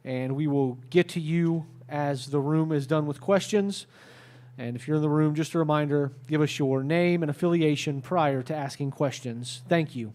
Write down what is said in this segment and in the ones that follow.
and we will get to you as the room is done with questions. And if you're in the room, just a reminder, give us your name and affiliation prior to asking questions. Thank you.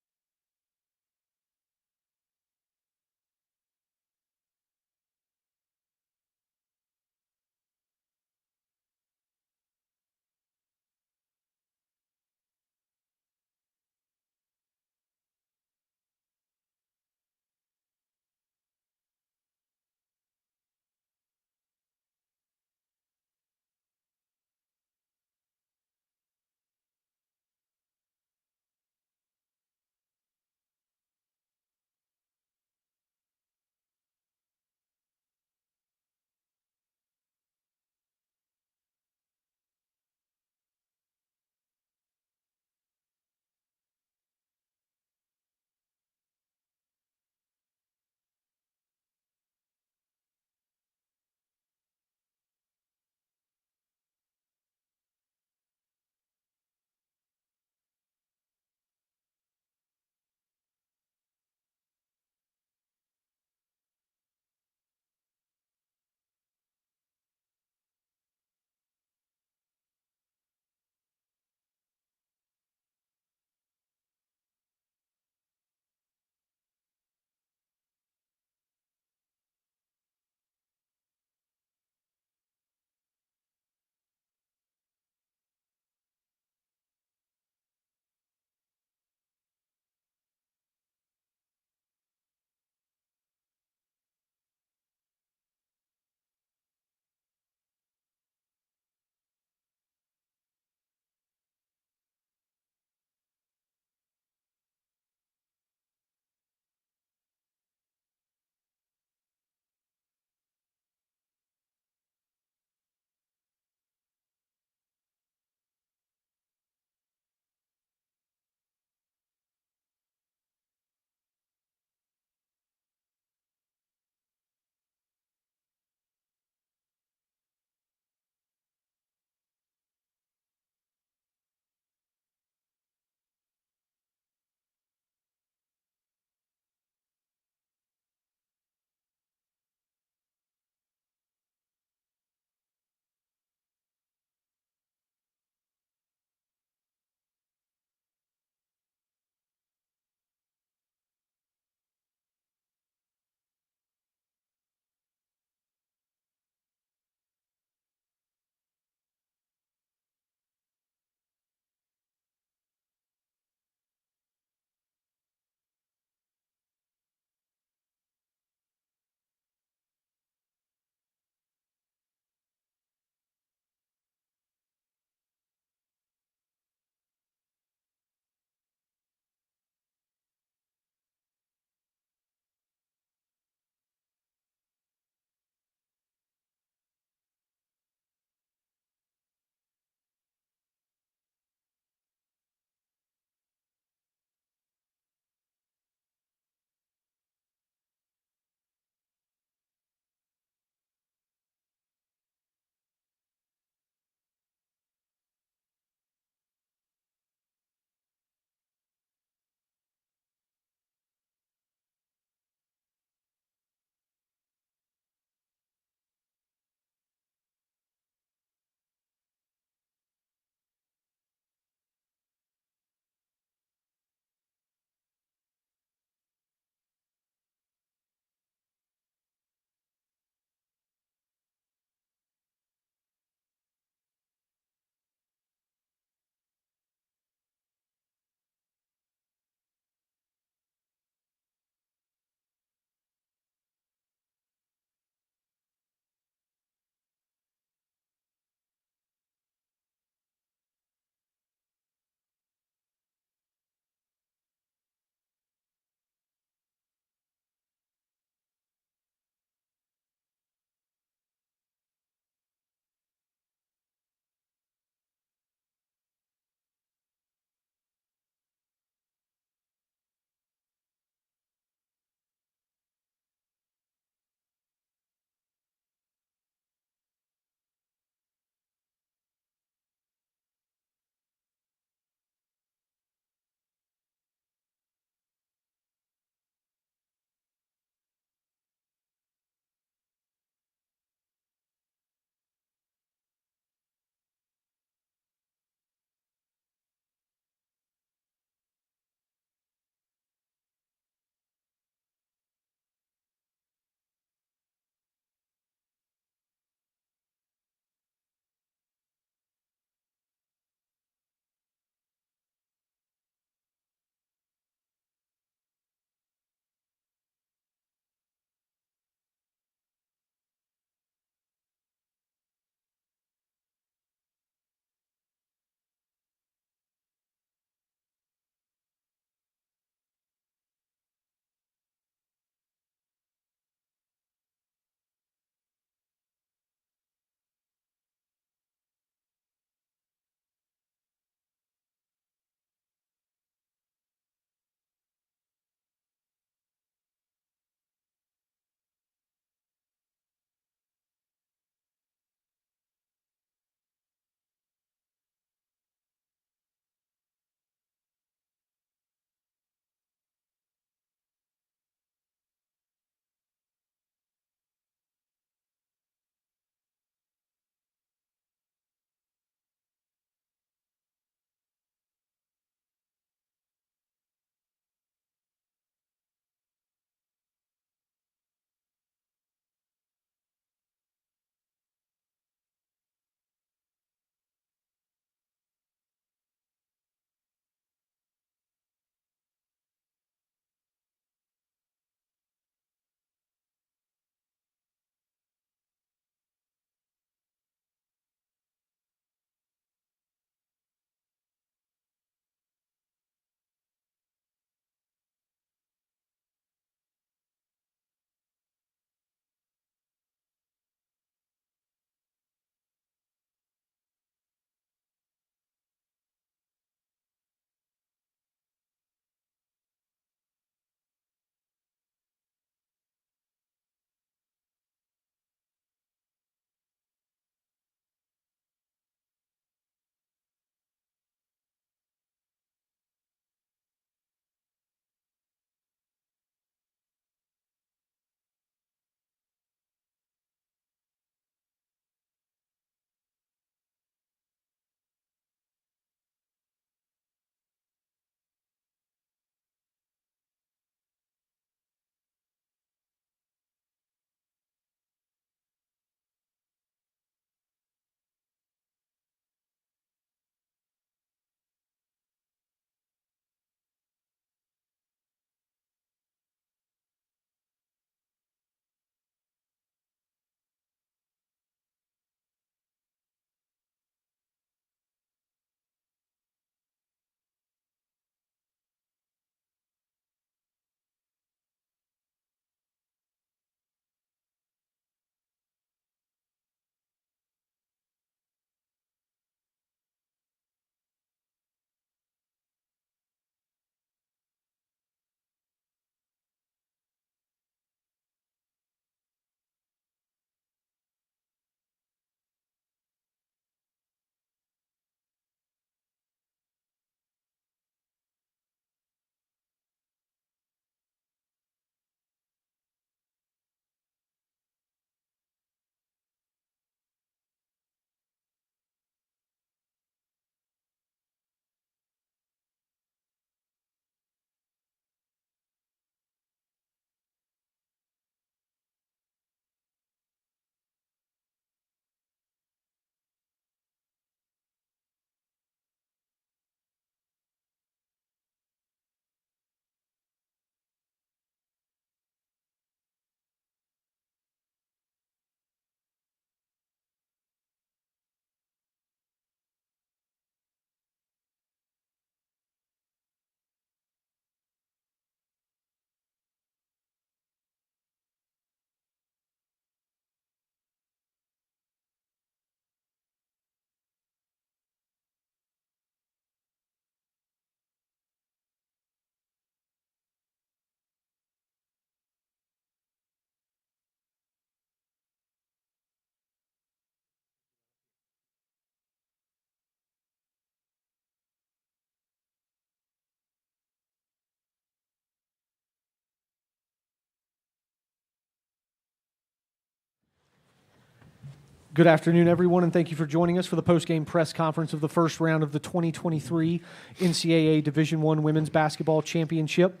Good afternoon, everyone, and thank you for joining us for the postgame press conference of the first round of the 2023 NCAA Division I Women's Basketball Championship.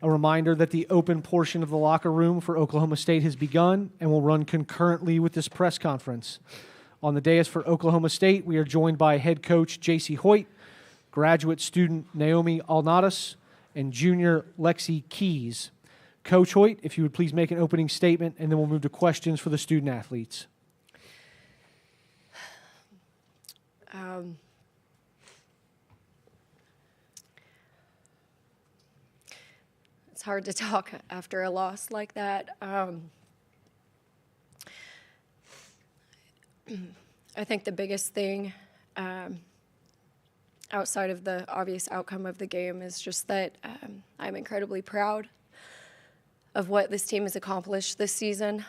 A reminder that the open portion of the locker room for Oklahoma State has begun and will run concurrently with this press conference. On the dais for Oklahoma State, we are joined by head coach J.C. Hoyt, graduate student Naomi Alnadas, and junior Lexi Keys. Coach Hoyt, if you would please make an opening statement, and then we'll move to questions for the student athletes. It's hard to talk after a loss like that. I think the biggest thing outside of the obvious outcome of the game is just that I'm incredibly proud of what this team has accomplished this season.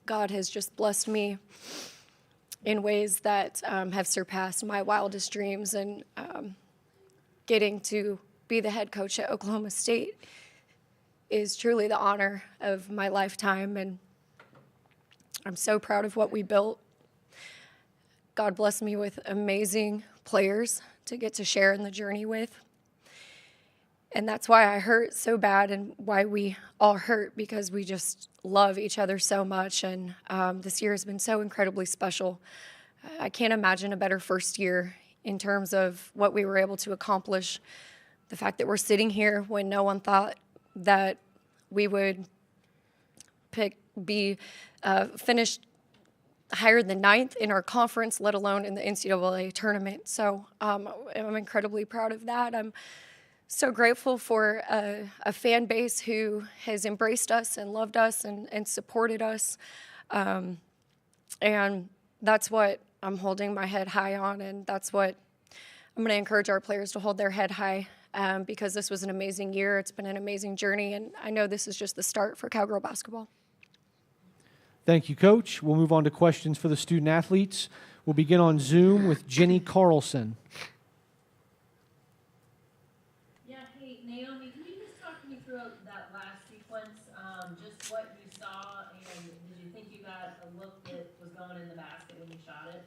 God has just blessed me in ways that have surpassed my wildest dreams, and getting to be the head coach at Oklahoma State is truly the honor of my lifetime, and I'm so proud of what we built. God blessed me with amazing players to get to share in the journey with. And that's why I hurt so bad and why we all hurt, because we just love each other so much. And this year has been so incredibly special. I can't imagine a better first year in terms of what we were able to accomplish. The fact that we're sitting here when no one thought that we would be finished higher than 9th in our conference, let alone in the NCAA tournament. So I'm incredibly proud of that. I'm so grateful for a fan base who has embraced us and loved us and supported us. And that's what I'm holding my head high on, and that's what I'm going to encourage our players to hold their head high, because this was an amazing year. It's been an amazing journey, and I know this is just the start for Cowgirl basketball. Thank you, Coach. We'll move on to questions for the student athletes. We'll begin on Zoom with Jenny Carlson. Yeah, hey, Naomi, can you just talk me through that last sequence, just what you saw, and did you think you got a look that was going in the basket when you shot it?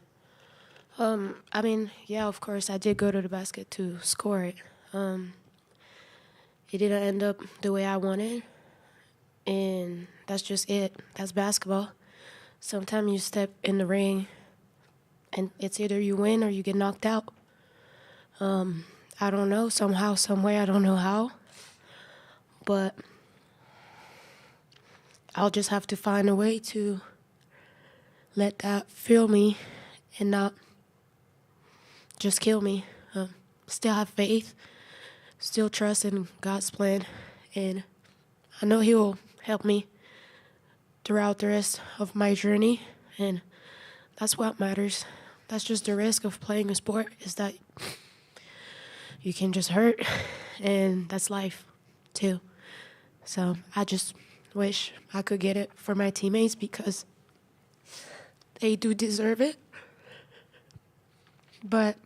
Yeah, of course, I did go to the basket to score it. It didn't end up the way I wanted, and that's just it. That's basketball. Sometimes you step in the ring, and it's either you win or you get knocked out. I don't know, somehow, some way, I don't know how, but I'll just have to find a way to let that fill me and not just kill me. Still have faith, still trust in God's plan, and I know He will help me throughout the rest of my journey, and that's what matters. That's just the risk of playing a sport, is that you can just hurt, and that's life too. So I just wish I could get it for my teammates, because they do deserve it. But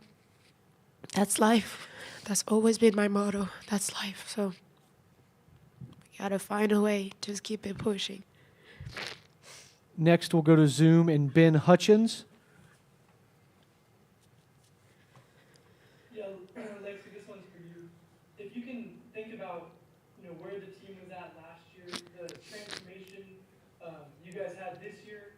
that's life. That's always been my motto. That's life. So we gotta find a way. Just keep it pushing. Next, we'll go to Zoom and Ben Hutchins. Yeah, Lexi, this one's for you. If you can think about, where the team was at last year, the transformation you guys had this year,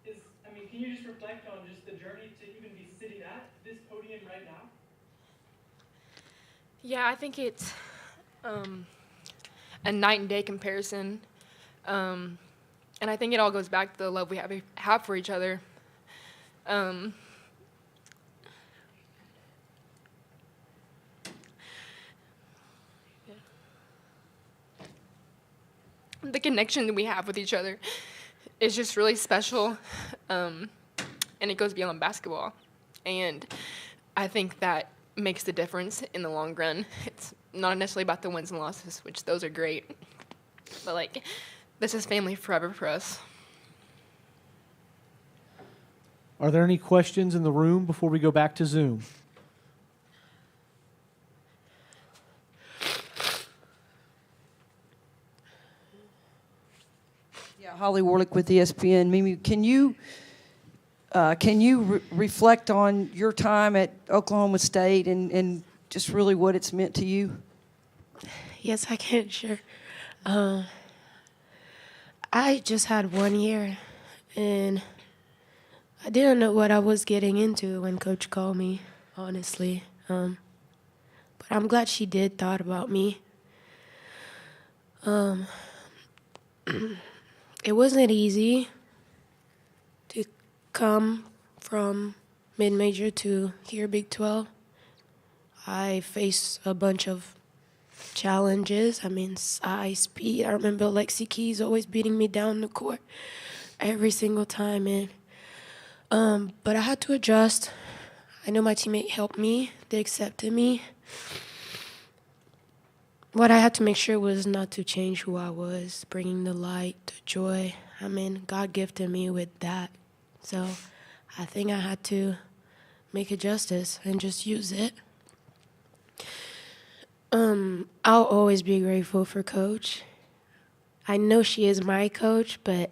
can you just reflect on just the journey to even be sitting at this podium right now? Yeah, I think it's a night and day comparison. And I think it all goes back to the love we have for each other. The connection that we have with each other is just really special, and it goes beyond basketball. And I think that makes the difference in the long run. It's not necessarily about the wins and losses, which those are great, but this is family forever for us. Are there any questions in the room before we go back to Zoom? Holly Warlick with ESPN. Mimi, can you reflect on your time at Oklahoma State and just really what it's meant to you? Yes, I can, sure. I just had 1 year, and I didn't know what I was getting into when Coach called me, honestly. But I'm glad she did thought about me. It wasn't easy to come from mid-major to here, Big 12. I faced a bunch of challenges. I mean, size, speed. I remember Lexi Keys always beating me down the court every single time. But I had to adjust. I know my teammate helped me. They accepted me. What I had to make sure was not to change who I was, bringing the light, the joy. I mean, God gifted me with that. So I think I had to make it justice and just use it. I'll always be grateful for Coach. I know she is my coach, but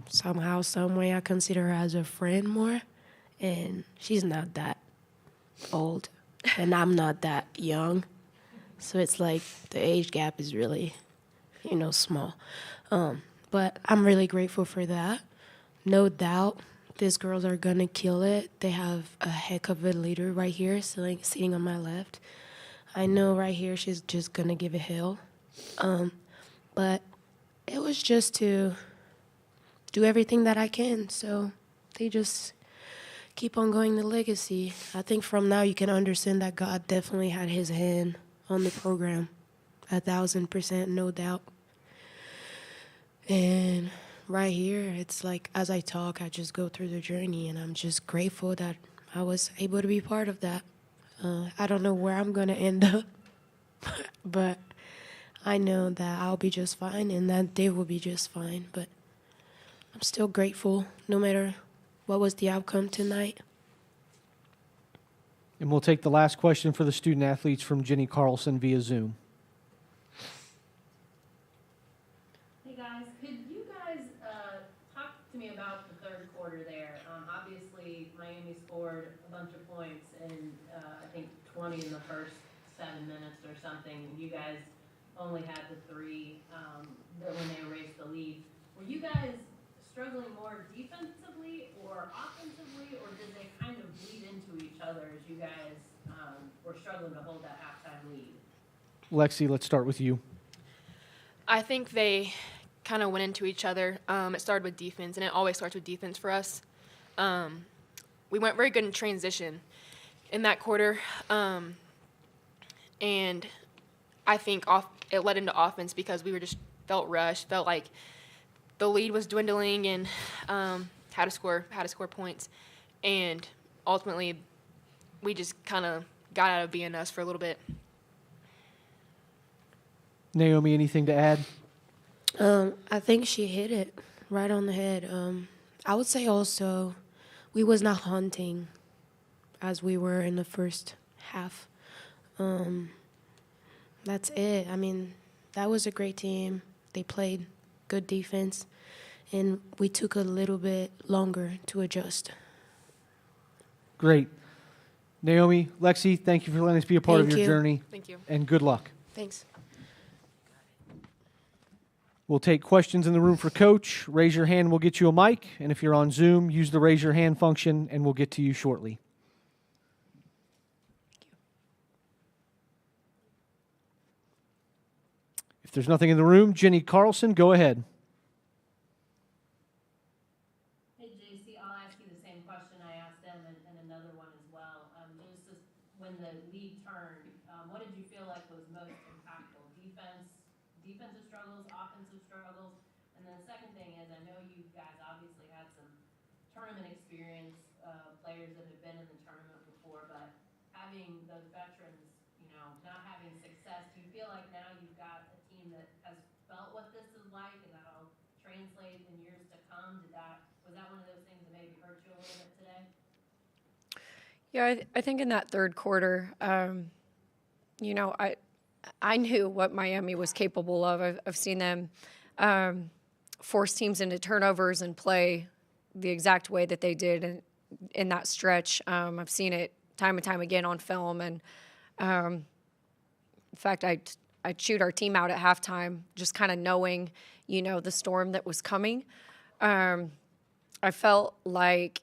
somehow, some way, I consider her as a friend more. And she's not that old, and I'm not that young. So it's like the age gap is really, small. But I'm really grateful for that. No doubt, these girls are going to kill it. They have a heck of a leader right here, sitting on my left. I know right here she's just going to give it hell. But it was just to do everything that I can. So they just keep on going the legacy. I think from now you can understand that God definitely had his hand on the program, 1,000%, no doubt. And right here, it's like as I talk, I just go through the journey, and I'm just grateful that I was able to be part of that. I don't know where I'm going to end up, but I know that I'll be just fine and that they will be just fine. But I'm still grateful no matter what was the outcome tonight. And we'll take the last question for the student athletes from Jenny Carlson via Zoom. Hey guys, could you guys talk to me about the third quarter there? Obviously, Miami scored a bunch of points and I think 20 in the first 7 minutes or something. You guys only had the 3 when they erased the lead. Were you guys struggling more defensively or offensively, or did they kind of bleed into each other as you guys were struggling to hold that halftime lead? Lexi, let's start with you. I think they kind of went into each other. It started with defense, and it always starts with defense for us. We went very good in transition in that quarter, and I think it led into offense because we were just felt rushed, felt like the lead was dwindling, and had to score points, and ultimately we just kind of got out of being us for a little bit. Naomi, anything to add? I think she hit it right on the head. I would say also we was not hunting as we were in the first half. That's it. I mean, that was a great team. They played good defense, and we took a little bit longer to adjust. Great. Naomi, Lexi, thank you for letting us be a part of Thank your you. journey. Thank you. And good luck. Thanks. We'll take questions in the room for Coach. Raise your hand, we'll get you a mic. And if you're on Zoom, use the raise your hand function, and we'll get to you shortly. If there's nothing in the room, Jenny Carlson, go ahead. Hey, JC, I'll ask you the same question I asked them and another one as well. Just when the lead turned, what did you feel like was most impactful? Defensive struggles, offensive struggles? And then the second thing is, I know you guys obviously had some tournament experience, players that have been in the tournament before, but having those veterans, not having success, do you feel like now you've got a team that has felt what this is like and that'll translate in years to come? Was that one of those things that maybe hurt you a little bit today? Yeah, I think in that third quarter, I knew what Miami was capable of. I've seen them force teams into turnovers and play the exact way that they did in that stretch. I've seen it time and time again on film, and in fact, I chewed our team out at halftime, just kind of knowing, the storm that was coming. I felt like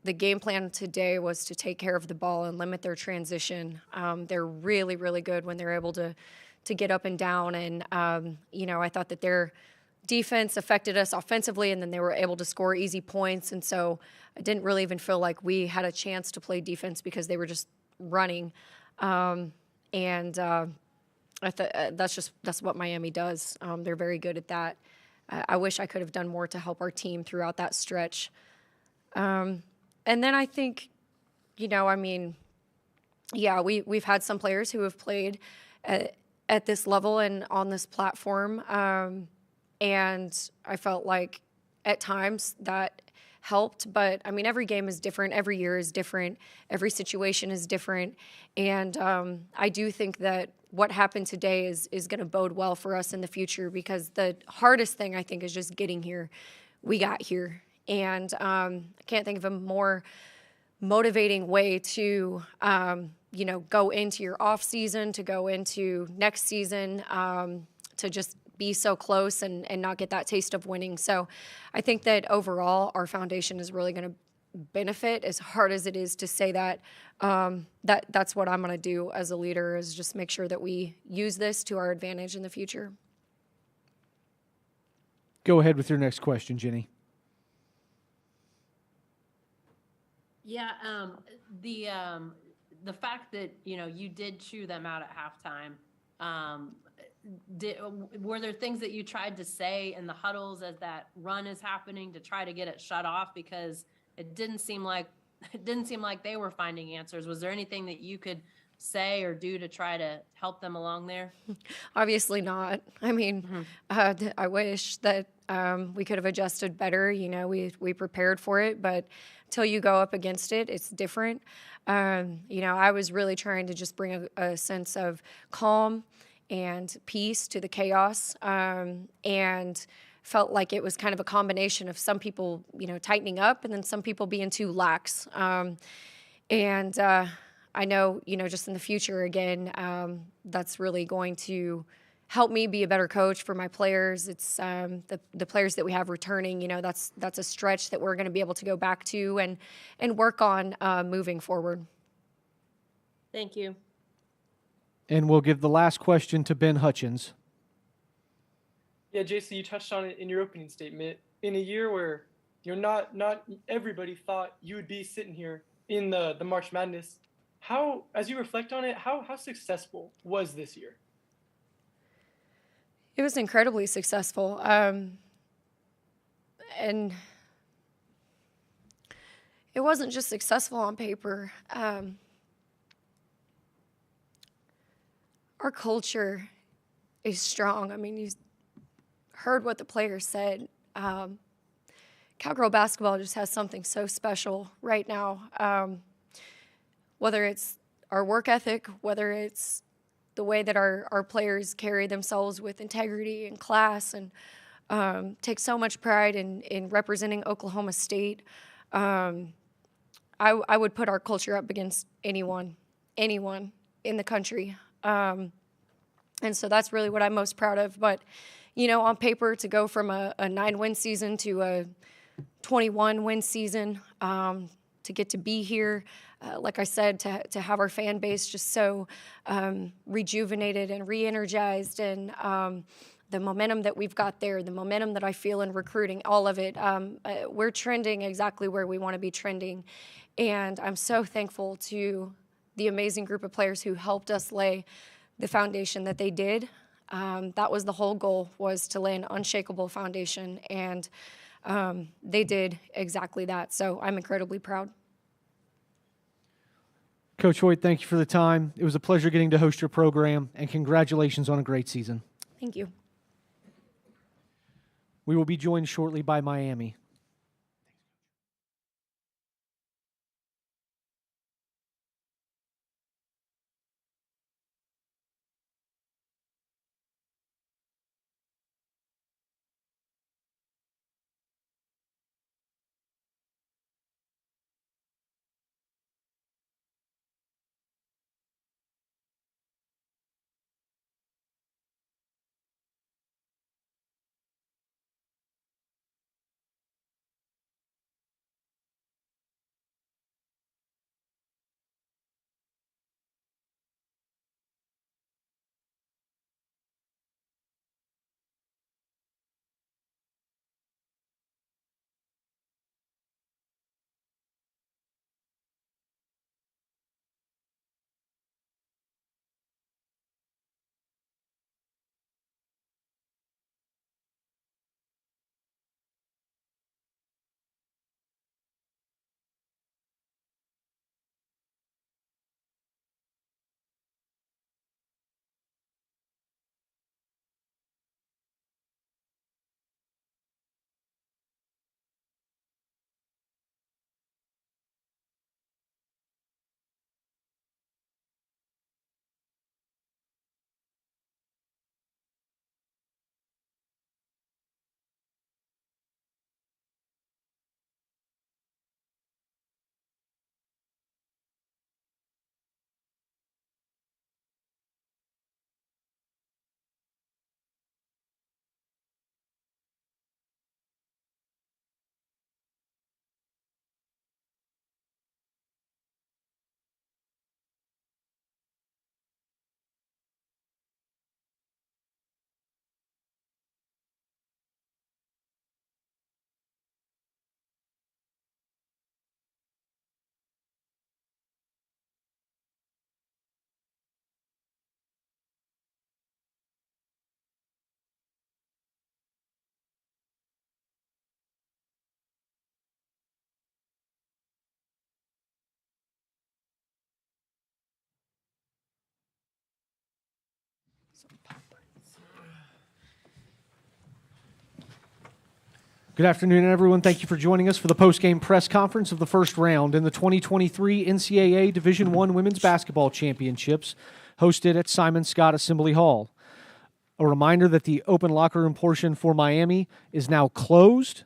the game plan today was to take care of the ball and limit their transition. They're really, really good when they're able to get up and down. And, I thought that their defense affected us offensively, and then they were able to score easy points. And so I didn't really even feel like we had a chance to play defense because they were just running. I thought that's what Miami does. They're very good at that. I wish I could have done more to help our team throughout that stretch. And then I think, we've had some players who have played at this level and on this platform. And I felt like at times that helped. But, every game is different. Every year is different. Every situation is different. And I do think that what happened today is going to bode well for us in the future, because the hardest thing, I think, is just getting here. We got here. And I can't think of a more motivating way to, go into your off season, to go into next season, to just be so close and not get that taste of winning. So I think that overall our foundation is really going to benefit, as hard as it is to say that. That's what I'm going to do as a leader, is just make sure that we use this to our advantage in the future. Go ahead with your next question, Jenny. Yeah, the fact that you did chew them out at halftime. Were there things that you tried to say in the huddles as that run is happening to try to get it shut off? Because it didn't seem like they were finding answers. Was there anything that you could say or do to try to help them along there? Obviously not. I wish that we could have adjusted better. We prepared for it, but until you go up against it, it's different. I was really trying to just bring a sense of calm and peace to the chaos, and felt like it was kind of a combination of some people, tightening up, and then some people being too lax. I know, just in the future, again, that's really going to help me be a better coach for my players. It's the players that we have returning, that's a stretch that we're going to be able to go back to and work on moving forward. Thank you. And we'll give the last question to Ben Hutchins. Yeah, JC, you touched on it in your opening statement. In a year where not everybody thought you would be sitting here in the March Madness, how, as you reflect on it, how successful was this year? It was incredibly successful. And it wasn't just successful on paper. Our culture is strong. You heard what the players said. Cowgirl basketball just has something so special right now. Whether it's our work ethic, whether it's the way that our players carry themselves with integrity and class, and take so much pride in representing Oklahoma State. I would put our culture up against anyone in the country. And so that's really what I'm most proud of. But, on paper, to go from a 9-win season to a 21-win season, to get to be here, like I said, to have our fan base just so rejuvenated and re-energized, and the momentum that we've got there, the momentum that I feel in recruiting, all of it, we're trending exactly where we want to be trending. And I'm so thankful to the amazing group of players who helped us lay the foundation that they did. That was the whole goal, was to lay an unshakable foundation, and they did exactly that. So I'm incredibly proud. Coach Hoyt, thank you for the time. It was a pleasure getting to host your program, and congratulations on a great season. Thank you. We will be joined shortly by Miami. Good afternoon, everyone. Thank you for joining us for the post-game press conference of the first round in the 2023 NCAA Division I Women's Basketball Championships, hosted at Simon Scott Assembly Hall. A reminder that the open locker room portion for Miami is now closed.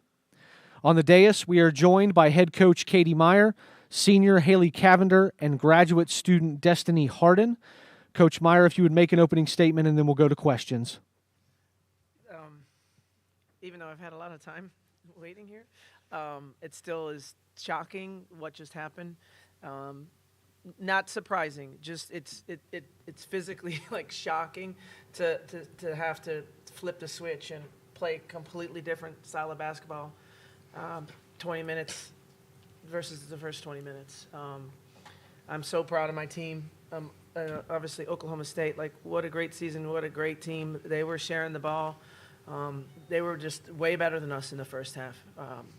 On the dais, we are joined by head coach Katie Meyer, senior Haley Cavender, and graduate student Destiny Harden. Coach Meyer, if you would make an opening statement, and then we'll go to questions. Even though I've had a lot of time waiting here, it still is shocking what just happened. Not surprising, just it's physically like shocking to have to flip the switch and play completely different style of basketball. 20 minutes versus the first 20 minutes. I'm so proud of my team. Obviously Oklahoma State, like what a great season, what a great team. They were sharing the ball. They were just way better than us in the first half.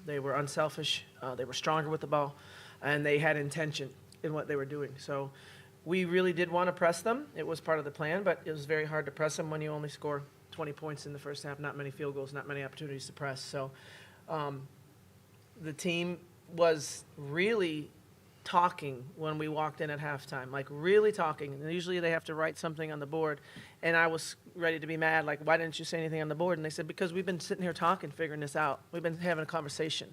They were unselfish. They were stronger with the ball, and they had intention in what they were doing. So we really did want to press them. It was part of the plan, but it was very hard to press them when you only score 20 points in the first half, not many field goals, not many opportunities to press. So the team was really talking when we walked in at halftime, like really talking. And usually they have to write something on the board. And I was ready to be mad, like, why didn't you say anything on the board? And they said, because we've been sitting here talking, figuring this out. We've been having a conversation.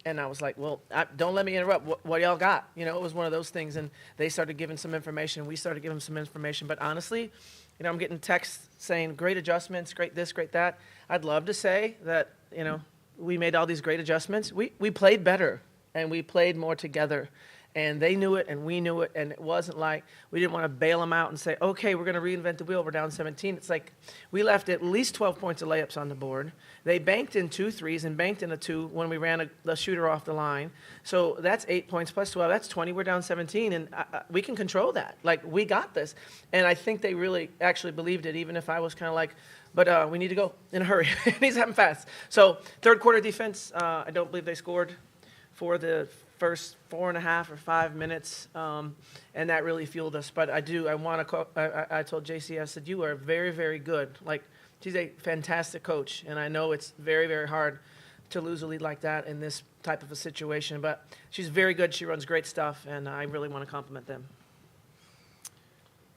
And I was like, well, don't let me interrupt. What y'all got? You know, it was one of those things. And they started giving some information. We started giving some information. But honestly, you know, I'm getting texts saying, great adjustments, great this, great that. I'd love to say that, you know, we made all these great adjustments. We played better, and we played more together. And they knew it, and we knew it, and it wasn't like we didn't want to bail them out and say, okay, we're going to reinvent the wheel. We're down 17. It's like we left at least 12 points of layups on the board. They banked in 2 threes and banked in a 2 when we ran the shooter off the line. So that's 8 points plus 12. That's 20. We're down 17, and we can control that. Like, we got this. And I think they really actually believed it, even if I was kind of like, but we need to go in a hurry. It needs to happen fast. So third quarter defense, I don't believe they scored for the first 4.5 or 5 minutes, and that really fueled us. But I want to. I told JC, I said, you are very, very good. Like, she's a fantastic coach, and I know it's very, very hard to lose a lead like that in this type of a situation. But she's very good. She runs great stuff, and I really want to compliment them.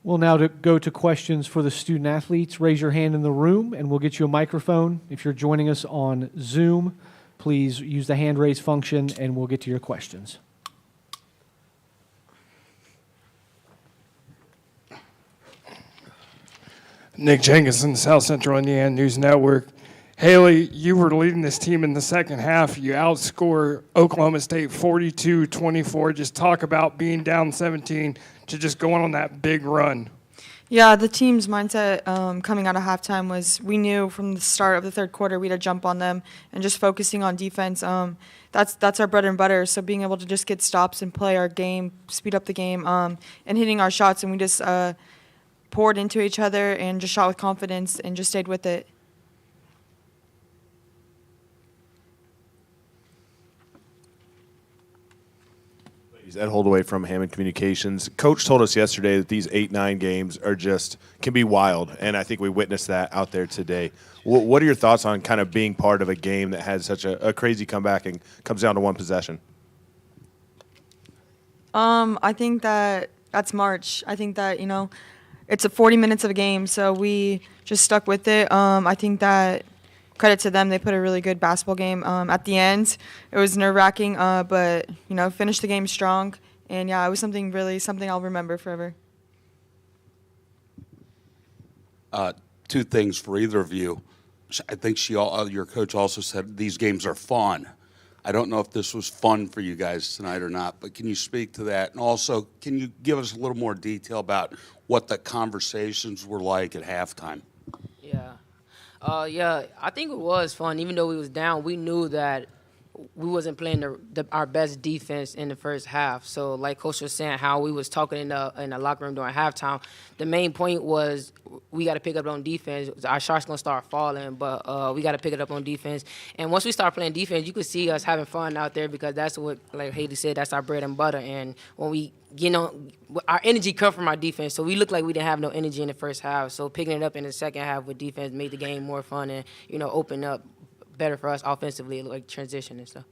We'll now go to questions for the student athletes. Raise your hand in the room, and we'll get you a microphone. If you're joining us on Zoom, please use the hand raise function, and we'll get to your questions. Nick Jenkinson, South Central Indiana News Network. Haley, you were leading this team in the second half. You outscore Oklahoma State 42-24. Just talk about being down 17 to just going on that big run. Yeah, the team's mindset coming out of halftime was we knew from the start of the third quarter we had to jump on them and just focusing on defense. That's our bread and butter. So being able to just get stops and play our game, speed up the game, and hitting our shots, and we just poured into each other and just shot with confidence and just stayed with it. Ed Holdaway from Hammond Communications. Coach told us yesterday that these 8-9 games are can be wild, and I think we witnessed that out there today. What are your thoughts on kind of being part of a game that has such a crazy comeback and comes down to one possession? I think that's March. I think that, you know, it's 40 minutes of a game, so we just stuck with it. I think that credit to them, they put a really good basketball game. At the end, it was nerve-wracking, but, you know, finished the game strong. And, yeah, it was something I'll remember forever. 2 things for either of you. I think your coach also said these games are fun. I don't know if this was fun for you guys tonight or not, but can you speak to that? And also, can you give us a little more detail about what the conversations were like at halftime? Yeah, I think it was fun. Even though we was down, we knew that we wasn't playing our best defense in the first half. So like Coach was saying, how we was talking in the locker room during halftime, the main point was we got to pick up on defense. Our shots going to start falling, but we got to pick it up on defense. And once we start playing defense, you could see us having fun out there because that's what, like Haley said, that's our bread and butter. And when we, our energy come from our defense. So we looked like we didn't have no energy in the first half. So picking it up in the second half with defense made the game more fun and, open up better for us offensively, like transition and stuff.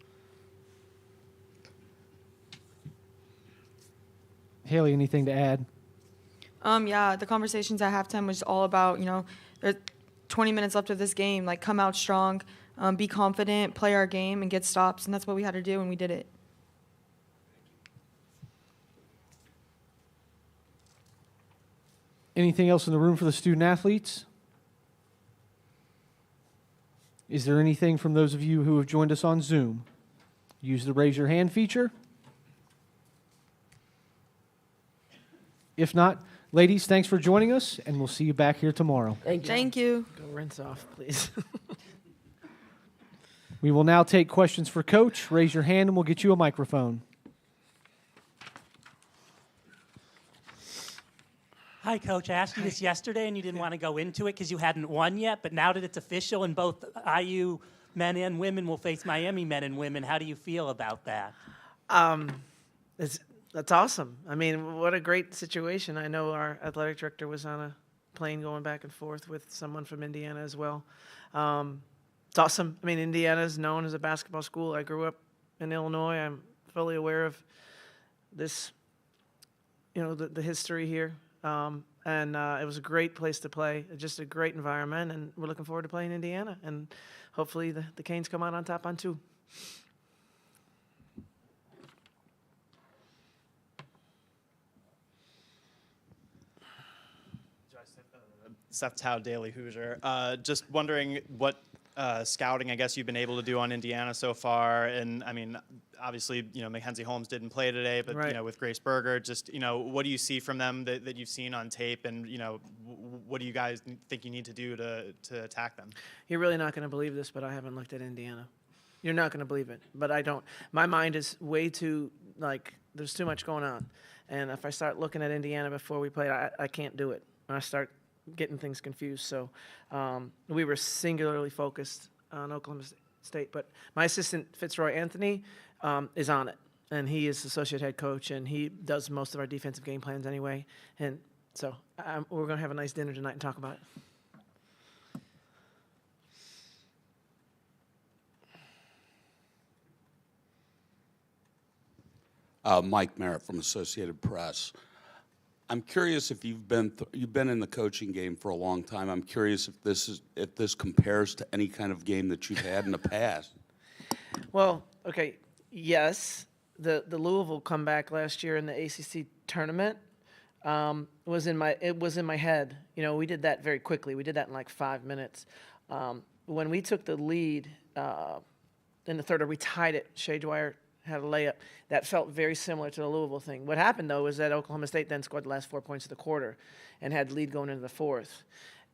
Haley, anything to add? Yeah, the conversations at halftime was all about, there's 20 minutes left of this game, like come out strong, be confident, play our game, and get stops, and that's what we had to do, and we did it. Anything else in the room for the student athletes? Is there anything from those of you who have joined us on Zoom? Use the raise your hand feature. If not, ladies, thanks for joining us, and we'll see you back here tomorrow. Thank you. Go rinse off, please. We will now take questions for Coach. Raise your hand, and we'll get you a microphone. Hi, Coach. I asked you this yesterday, and you didn't want to go into it because you hadn't won yet. But now that it's official and both IU men and women will face Miami men and women, how do you feel about that? That's awesome. I mean, what a great situation. I know our athletic director was on a plane going back and forth with someone from Indiana as well. It's awesome. I mean, Indiana is known as a basketball school. I grew up in Illinois. I'm fully aware of this, the history here. And it was a great place to play, just a great environment, and we're looking forward to playing Indiana. And hopefully the Canes come out on top on 2. Seth Tao, Daily Hoosier. Just wondering what scouting, I guess, you've been able to do on Indiana so far. And, I mean, obviously, Mackenzie Holmes didn't play today, but, right. With Grace Berger, just, what do you see from them that you've seen on tape? And, what do you guys think you need to do to attack them? You're really not going to believe this, but I haven't looked at Indiana. You're not going to believe it, but I don't. My mind is way too, there's too much going on. And if I start looking at Indiana before we play, I can't do it. I start getting things confused. So we were singularly focused on Oklahoma State. But my assistant, Fitzroy Anthony, is on it. And he is associate head coach, and he does most of our defensive game plans anyway. And so we're going to have a nice dinner tonight and talk about it. Mike Merritt from Associated Press. I'm curious if you've been in the coaching game for a long time. I'm curious if this compares to any kind of game that you've had in the past. Well, okay, yes. The Louisville comeback last year in the ACC tournament was in my head. We did that very quickly. We did that in like 5 minutes. When we took the lead in the third, or we tied it, Shea Dwyer had a layup. That felt very similar to the Louisville thing. What happened, though, was that Oklahoma State then scored the last 4 points of the quarter and had the lead going into the fourth.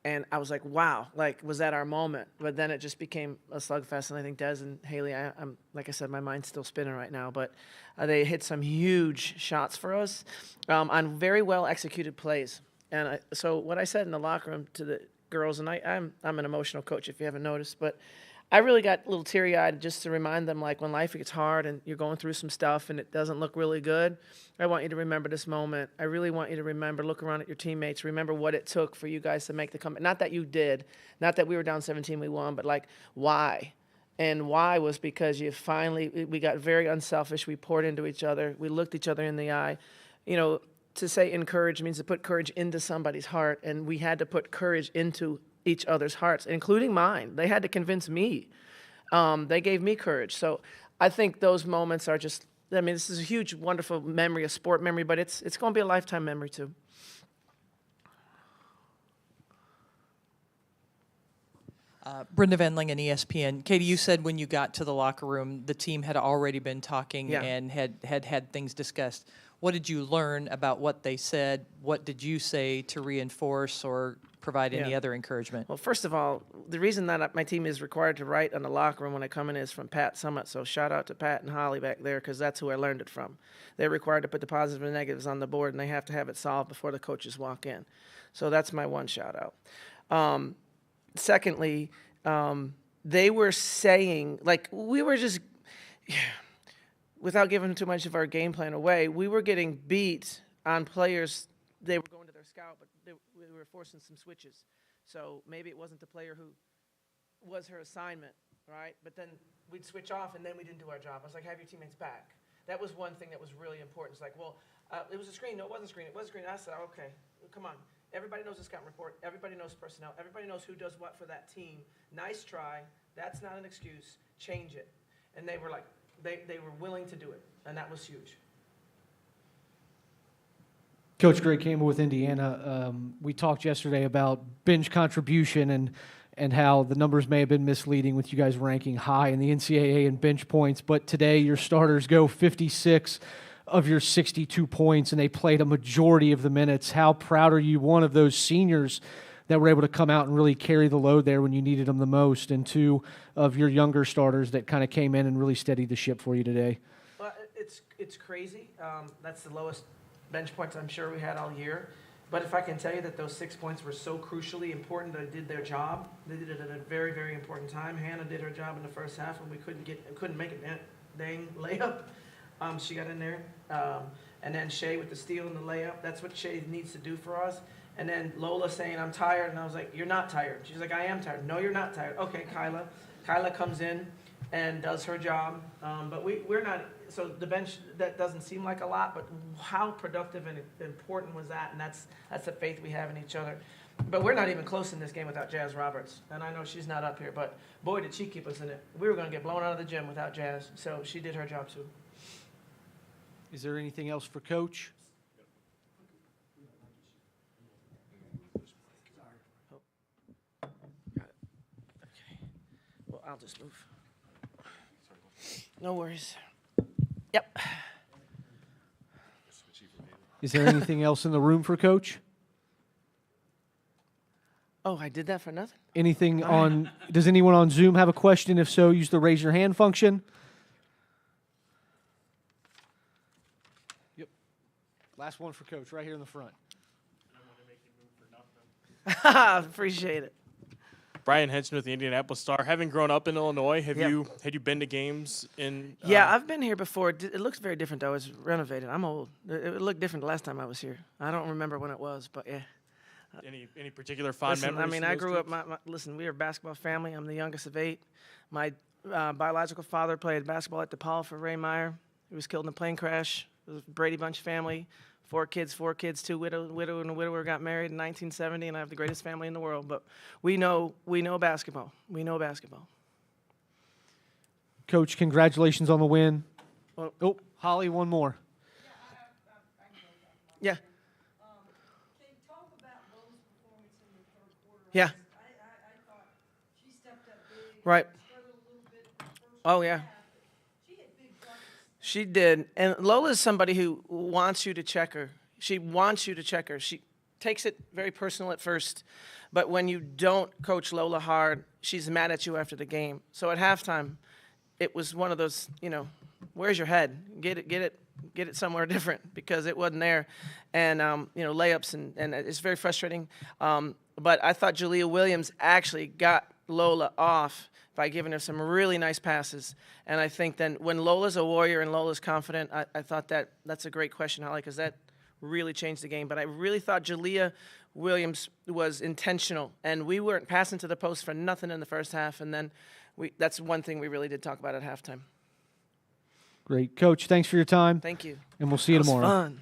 And I was like, wow, was that our moment? But then it just became a slugfest. And I think Des and Haley, I'm like I said, my mind's still spinning right now. But they hit some huge shots for us on very well executed plays. And so what I said in the locker room to the girls, and I'm an emotional coach if you haven't noticed, but I really got a little teary-eyed just to remind them, when life gets hard and you're going through some stuff and it doesn't look really good, I want you to remember this moment. I really want you to remember, look around at your teammates, remember what it took for you guys to make the comeback. Not that you did, not that we were down 17, we won, but why? And why was because we got very unselfish. We poured into each other. We looked each other in the eye. To say encourage means to put courage into somebody's heart, and we had to put courage into each other's hearts, including mine. They had to convince me. They gave me courage. So I think those moments are just, this is a huge, wonderful memory, a sport memory, but it's going to be a lifetime memory too. Brenda Van Lingen, ESPN. Katie, you said when you got to the locker room, the team had already been talking and had things discussed. What did you learn about what they said? What did you say to reinforce or provide any other encouragement? Well, first of all, the reason that my team is required to write in the locker room when I come in is from Pat Summit. So shout out to Pat and Holly back there, because that's who I learned it from. They're required to put the positives and negatives on the board, and they have to have it solved before the coaches walk in. So that's my one shout out. Secondly, they were saying, like, we were just, without giving too much of our game plan away, we were getting beat on players. They were going to their scout, but we were forcing some switches. So maybe it wasn't the player who was her assignment, right? But then we'd switch off, and then we didn't do our job. I was like, have your teammates back. That was one thing that was really important. It's like, well, it was a screen. No, it wasn't a screen. It was a screen. I said, okay, come on. Everybody knows the scout report. Everybody knows personnel. Everybody knows who does what for that team. Nice try. That's not an excuse. Change it. And they were like, they were willing to do it, and that was huge. Coach Greg Campbell with Indiana. We talked yesterday about bench contribution and how the numbers may have been misleading with you guys ranking high in the NCAA in bench points, but today your starters go 56 of your 62 points, and they played a majority of the minutes. How proud are you, one, of those seniors that were able to come out and really carry the load there when you needed them the most, and two, of your younger starters that kind of came in and really steadied the ship for you today? Well, it's crazy. That's the lowest bench points I'm sure we had all year. But if I can tell you that those 6 points were so crucially important, they did their job. They did it at a very, very important time. Hannah did her job in the first half, and we couldn't make a dang layup. She got in there. And then Shay with the steal and the layup. That's what Shay needs to do for us. And then Lola saying, I'm tired. And I was like, you're not tired. She's like, I am tired. No, you're not tired. Okay, Kyla. Kyla comes in and does her job. But we're not, so the bench, that doesn't seem like a lot, but how productive and important was that? And that's the faith we have in each other. But we're not even close in this game without Jazz Roberts. And I know she's not up here, but boy, did she keep us in it. We were going to get blown out of the gym without Jazz. So she did her job too. Is there anything else for Coach? Well, I'll just move. No worries. Yep. Is there anything else in the room for Coach? Oh, I did that for nothing? Anything on, does anyone on Zoom have a question? If so, use the raise your hand function. Yep. Last one for Coach, right here in the front. Appreciate it. Brian Henson with the Indianapolis Star. Having grown up in Illinois, had you been to games in? Yeah, I've been here before. It looks very different though. It's renovated. I'm old. It looked different the last time I was here. I don't remember when it was, but yeah. Any particular fond memories? I mean, I grew up. Listen, we are a basketball family. I'm the youngest of 8. My biological father played basketball at DePaul for Ray Meyer. He was killed in a plane crash. It was a Brady Bunch family. 4 kids, 2 widow and a widower got married in 1970, and I have the greatest family in the world. But we know basketball. We know basketball. Coach, congratulations on the win. Well, oh, Holly, one more. Yeah. Yeah. Right. Oh, yeah. She did. And Lola's somebody who wants you to check her. She wants you to check her. She takes it very personal at first, but when you don't coach Lola hard, she's mad at you after the game. So at halftime, it was one of those, where's your head? Get it somewhere different, because it wasn't there. And, layups, and it's very frustrating. But I thought Jalea Williams actually got Lola off by giving her some really nice passes. And I think then when Lola's a warrior and Lola's confident, I thought that's a great question, Holly, because that really changed the game. But I really thought Jalea Williams was intentional, and we weren't passing to the post for nothing in the first half. And then that's one thing we really did talk about at halftime. Great. Coach, thanks for your time. Thank you. And we'll see you tomorrow. That was fun.